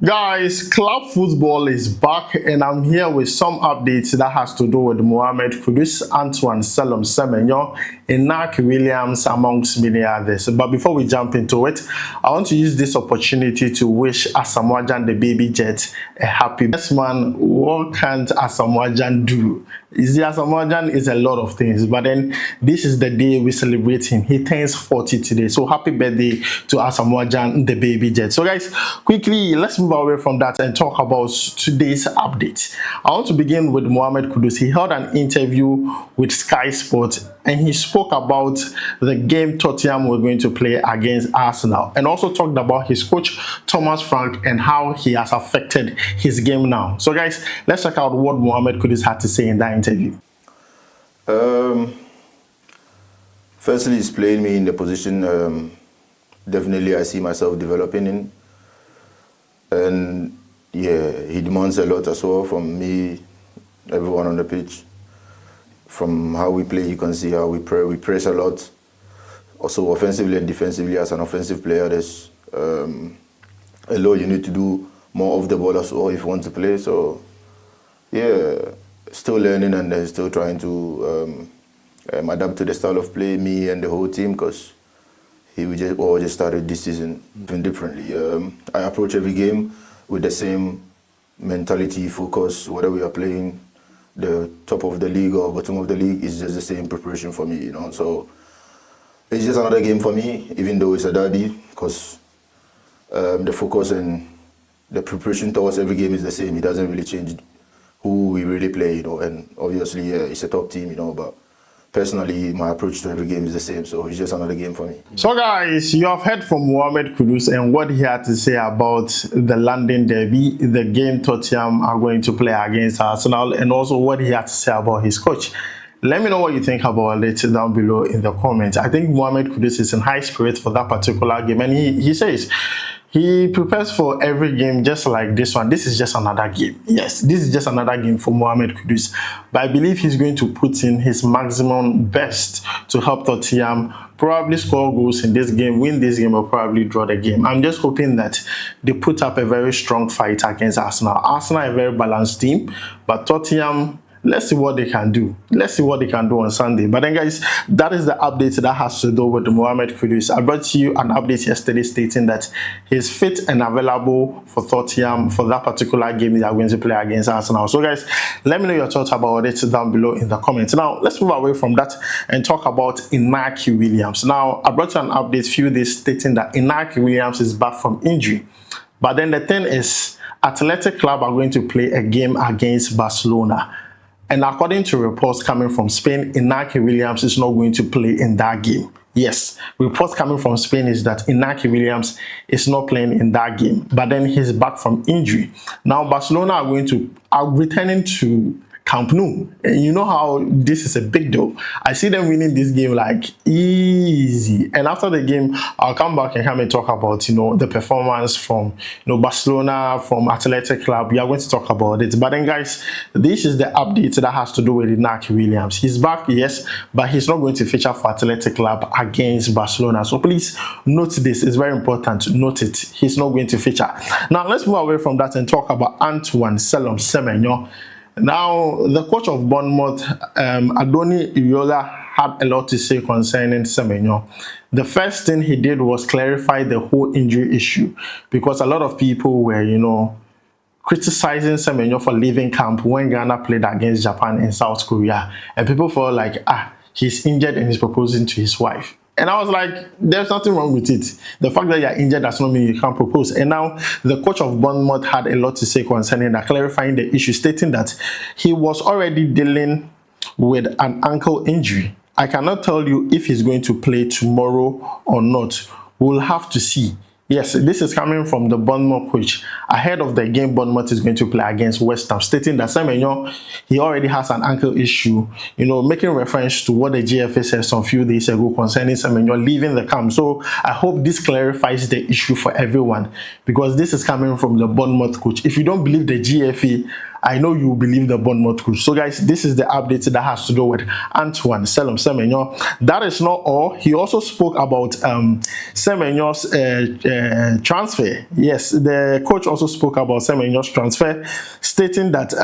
Guys, club football is back, and I'm here with some updates that has to do with Mohammed Kudus, Antoine Semenyo, Inaki Williams, amongst many others. But before we jump into it, I want to use this opportunity to wish Asamoah the baby jet a happy birthday. Yes, man, what can't Asamoah do? The Asamoah is a lot of things, but then this is the day we celebrate him. He turns 40 today, so happy birthday to Asamoah the baby jet. So guys, quickly let's move away from that and talk about today's update. I want to begin with Mohammed Kudus. He held an interview with Sky Sports and he spoke about the game Tottenham were going to play against Arsenal, and also talked about his coach Thomas Frank and how he has affected his game now. So guys, let's check out what Mohammed Kudus had to say in that interview. Firstly, he's playing me in the position definitely I see myself developing in. And yeah, he demands a lot as well from me, everyone on the pitch. From how we play, you can see how we press a lot. Also offensively and defensively, as an offensive player, there's a lot you need to do more of the ball as well if you want to play. So yeah, still learning and still trying to adapt to the style of play, me and the whole team, because we all just started this season differently. I approach every game with the same mentality, focus, whether we are playing the top of the league or bottom of the league, is just the same preparation for me, you know. So it's just another game for me, even though it's a derby, because the focus and the preparation towards every game is the same. It doesn't really change who we really play, you know. And obviously, it's a top team, you know, but personally, my approach to every game is the same, so it's just another game for me. So guys, you have heard from Mohammed Kudus and what he had to say about the London derby, the game Tottenham are going to play against Arsenal, and also what he had to say about his coach. Let me know what you think about it down below in the comments. I think Mohammed Kudus is in high spirits for that particular game, and he says he prepares for every game just like this one. This is just another game. Yes, this is just another game for Mohammed Kudus. But I believe he's going to put in his maximum best to help Tottenham probably score goals in this game, win this game, or probably draw the game. I'm just hoping that they put up a very strong fight against Arsenal. Arsenal are a very balanced team, but Tottenham, let's see what they can do. Let's see what they can do on Sunday. But then guys, that is the update that has to do with Mohammed Kudus. I brought you an update yesterday stating that he's fit and available for Tottenham for that particular game they are going to play against Arsenal. So guys, let me know your thoughts about it down below in the comments. Now, let's move away from that and talk about Inaki Williams. Now, I brought you an update few days stating that Inaki Williams is back from injury. But then the thing is, Athletic Club are going to play a game against Barcelona. And according to reports coming from Spain, Inaki Williams is not going to play in that game. Yes, reports coming from Spain is that Inaki Williams is not playing in that game, but then he's back from injury. Now Barcelona are returning to Camp Nou, and you know how this is a big deal. I see them winning this game like easy, and after the game I'll come back and have a talk about, you know, the performance from, you know, Barcelona, from Athletic Club. We are going to talk about it. But then guys, this is the update that has to do with Inaki Williams. He's back, yes, but he's not going to feature for Athletic Club against Barcelona. So please note this, it's very important. Note it, he's not going to feature. Now let's move away from that and talk about Antoine Semenyo. Now, the coach of Bournemouth, Antoine Semenyo, had a lot to say concerning Semenyo. The first thing he did was clarify the whole injury issue, because a lot of people were, you know, criticizing Semenyo for leaving camp when Ghana played against Japan and South Korea, and people felt like, he's injured and he's proposing to his wife. And I was like, there's nothing wrong with it. The fact that you're injured does not mean you can't propose. And now the coach of Bournemouth had a lot to say concerning that, clarifying the issue, stating that he was already dealing with an ankle injury. I cannot tell you if he's going to play tomorrow or not. We'll have to see. Yes, this is coming from the Bournemouth coach ahead of the game Bournemouth is going to play against West Ham, stating that Semenyo, he already has an ankle issue, you know, making reference to what the GFA said some few days ago concerning Semenyo leaving the camp. So I hope this clarifies the issue for everyone, because this is coming from the Bournemouth coach. If you don't believe the GFA, I know you believe the Bournemouth coach. So guys, this is the update that has to do with Antoine Semenyo. That is not all. He also spoke about Semenyo's transfer. Yes, the coach also spoke about Semenyo's transfer, stating that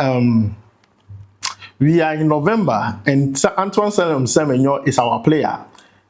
we are in November and Antoine Semenyo is our player.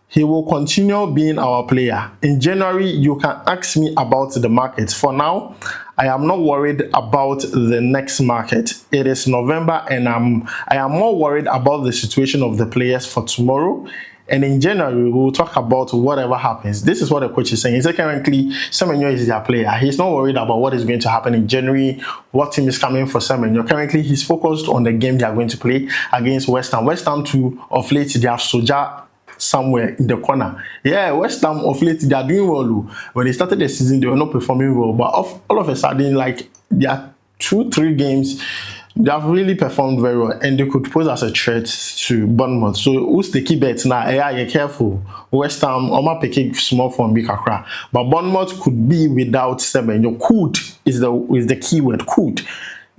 He will continue being our player. In January, you can ask me about the market. For now, I am not worried about the next market. It is November and I am more worried about the situation of the players for tomorrow. And in January, we will talk about whatever happens. This is what the coach is saying. He said currently, Semenyo is their player. He's not worried about what is going to happen in January, what team is coming for Semenyo. Currently, he's focused on the game they are going to play against West Ham. West Ham too, of late, they have Soja somewhere in the corner. Yeah, West Ham of late, they are doing well. When they started the season, they were not performing well. But all of a sudden, like, there are 2-3 games, they have really performed very well, and they could pose as a threat to Bournemouth. So who's the key bet now? Yeah, you're careful. West Ham, Oma picking small from big Accra, but Bournemouth could be without Semenyo. Could is the key word. Could.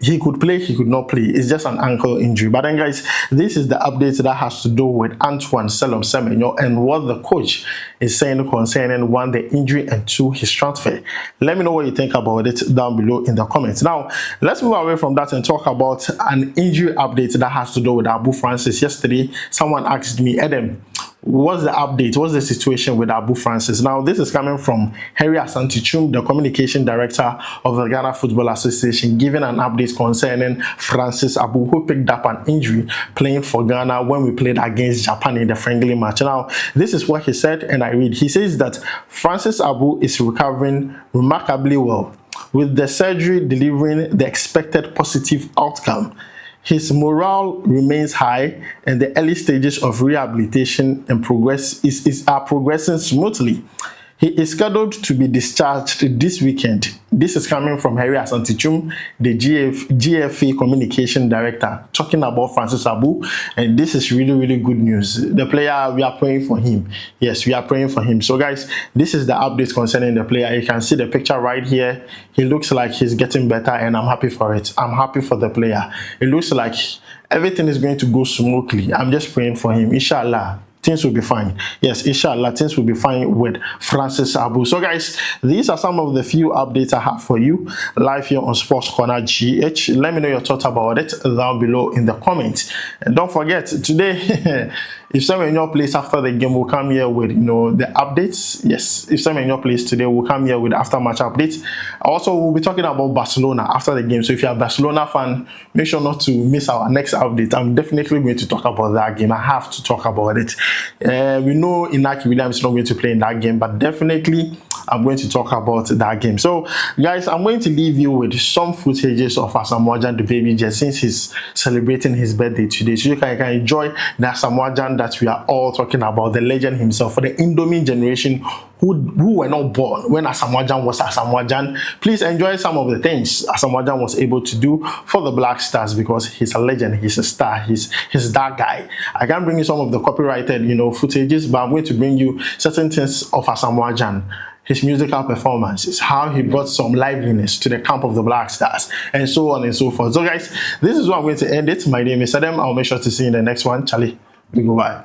He could play, he could not play. It's just an ankle injury. But then, guys, this is the update that has to do with Antoine Semenyo and what the coach is saying concerning, 1, the injury, and 2, his transfer. Let me know what you think about it down below in the comments. Now, let's move away from that and talk about an injury update that has to do with Abu Francis. Yesterday, someone asked me, Adam, what's the update? What's the situation with Abu Francis? Now, this is coming from Harry Asante-Chum, the communication director of the Ghana Football Association, giving an update concerning Francis Abu, who picked up an injury playing for Ghana when we played against Japan in the friendly match. Now, this is what he said, and I read. He says that Francis Abu is recovering remarkably well, with the surgery delivering the expected positive outcome. His morale remains high, and the early stages of rehabilitation and progress are progressing smoothly. He is scheduled to be discharged this weekend. This is coming from Harry Asante-Chum, the GFA communication director, talking about Francis Abu, and this is really, really good news. The player, we are praying for him. Yes, we are praying for him. So guys, this is the update concerning the player. You can see the picture right here. He looks like he's getting better, and I'm happy for it. I'm happy for the player. It looks like everything is going to go smoothly. I'm just praying for him. Inshallah, things will be fine. Yes, inshallah, things will be fine with Francis Abu. So guys, these are some of the few updates I have for you live here on SportsCornerGH. Let me know your thoughts about it down below in the comments. And don't forget, today, if Semenyo plays after the game, we'll come here with, the updates. Yes, if Semenyo plays today, we'll come here with after match updates. Also, we'll be talking about Barcelona after the game. So if you're a Barcelona fan, make sure not to miss our next update. I'm definitely going to talk about that game. I have to talk about it. We know Inaki Williams is not going to play in that game, but definitely I'm going to talk about that game. So guys, I'm going to leave you with some footages of Asamoah the baby just since he's celebrating his birthday today, so you can enjoy the Asamoah that we are all talking about, the legend himself, for the Indomie generation who were not born when Asamoah was Asamoah. Please enjoy some of the things Asamoah was able to do for the Black Stars, because he's a legend, he's a star, he's that guy. I can't bring you some of the copyrighted footages, but I'm going to bring you certain things of Asamoah, his musical performances, how he brought some liveliness to the camp of the Black Stars, and so on and so forth. So guys, this is where I'm going to end it. My name is Adam. I'll make sure to see you in the next one. Charlie, goodbye.